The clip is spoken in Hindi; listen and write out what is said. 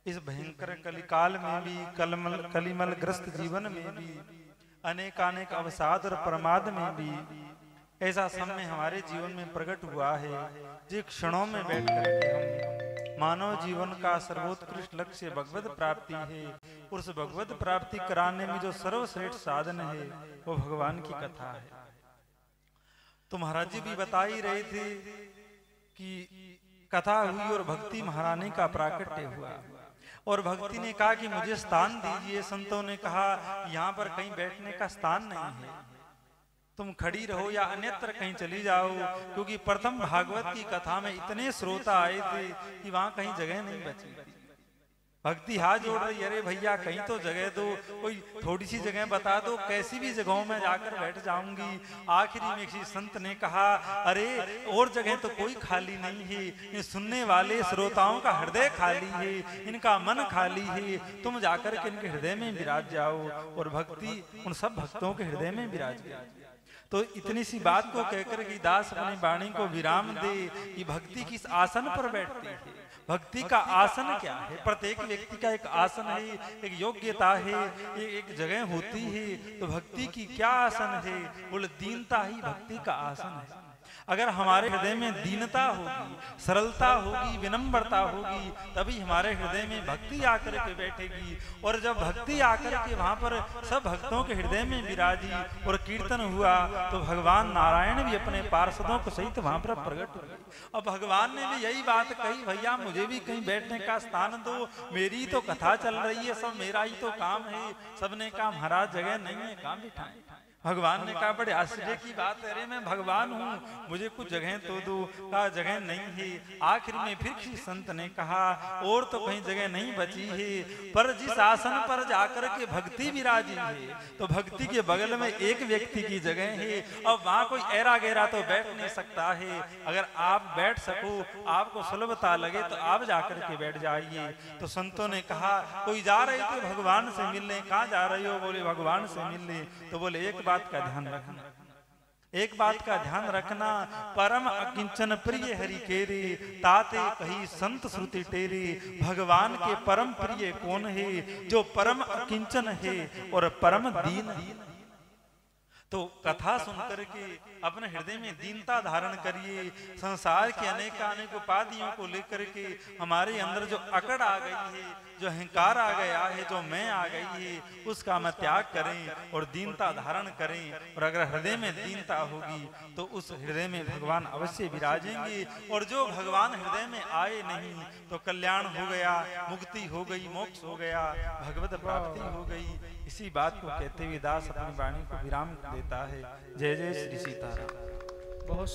इस भयंकर कलिकाल में भी, कलिमल ग्रस्त जीवन में भी, अनेकानेक अवसाद और प्रमाद में भी ऐसा समय हमारे जीवन में प्रकट हुआ है जो क्षणों में बैठ करके हम मानव जीवन का सर्वोत्कृष्ट लक्ष्य भगवत प्राप्ति है। उस भगवत प्राप्ति कराने में जो सर्वश्रेष्ठ साधन है वो भगवान की कथा है। तो महाराज जी भी बता ही रहे थे कि कथा हुई और भक्ति महारानी का प्राकट्य हुआ और भक्ति ने कहा कि मुझे स्थान दीजिए। संतों ने कहा यहाँ पर कहीं बैठने का स्थान नहीं है, तुम खड़ी रहो या अन्यत्र कहीं चली जाओ, क्योंकि प्रथम भागवत की कथा में इतने श्रोता आए थे कि वहां कहीं जगह नहीं बची। भक्ति हाथ जोड़ रही, अरे भैया कहीं तो जगह दो, कोई थोड़ी सी जगह बता दो, कैसी भी जगहों में जाकर बैठ जाऊंगी। आखिरी में किसी संत ने कहा अरे और जगह तो कोई खाली नहीं है, ये सुनने वाले श्रोताओं का हृदय खाली है, इनका मन खाली है, तुम जाकर के इनके हृदय में विराज जाओ। और भक्ति उन सब भक्तों के हृदय में विराज गई। तो इतनी सी बात को कहकर कि दास अपनी वाणी को विराम दे कि भक्ति किस आसन पर बैठती है। भक्ति का आसन क्या है? प्रत्येक व्यक्ति का एक आसन है, एक योग्यता है, एक जगह होती है। तो भक्ति की क्या आसन है? बोले दीनता ही भक्ति का आसन है। अगर हमारे हृदय में दीनता होगी, सरलता होगी, विनम्रता होगी, तभी हमारे हृदय में भक्ति आकर के बैठेगी। और जब भक्ति आकर के वहां पर सब भक्तों के हृदय में विराजी और कीर्तन हुआ तो भगवान नारायण भी अपने पार्षदों को सहित वहां पर प्रकट हुए। अब भगवान ने भी यही बात कही, भैया मुझे भी कहीं बैठने का स्थान दो, मेरी तो कथा चल रही है, सब मेरा ही तो काम है। सबने कहा महाराज जगह नहीं है, कहाँ बिठाएं? भगवान ने कहा बड़े आश्चर्य की बात है, अरे मैं भगवान हूँ, मुझे कुछ जगह तो दो। कहा जगह नहीं है। आखिर में फिर किसी संत ने कहा और तो कहीं जगह नहीं बची है, पर जिस आसन पर जाकर के भक्ति विराजी है तो भक्ति के बगल में एक व्यक्ति की जगह है। अब वहां कोई ऐरा गहरा तो बैठ नहीं सकता है। अगर आप बैठ सको, आपको सुलभता लगे तो आप जाकर के बैठ जाइए। तो संतों ने कहा कोई जा रहे थे भगवान से मिलने, कहाँ जा रहे हो? बोले भगवान से मिलने। तो बोले एक बात का ध्यान रखना, एक बात का ध्यान रखना, परम अकिंचन प्रिय हरि केरे, ताते कही संत श्रुति टेरे। भगवान के परम प्रिय कौन है? जो परम अकिंचन है और परम दीन है। तो कथा सुनकर के अपने हृदय में दीनता धारण करिए। संसार के अनेक उपाधियों को लेकर के हमारे अंदर जो अकड़ आ गई है, जो अहंकार आ गया है, जो मैं आ गई है, उसका हम त्याग करें और दीनता धारण करें। और अगर हृदय में दीनता होगी तो उस हृदय में भगवान अवश्य विराजेंगे। और जो भगवान हृदय में आए नहीं तो कल्याण हो गया, मुक्ति हो गई, मोक्ष हो गया, भगवत प्राप्ति हो गई। इसी बात को कहते हुए दास अपनी वाणी को विराम देता है। जय जय श्री सीताराम।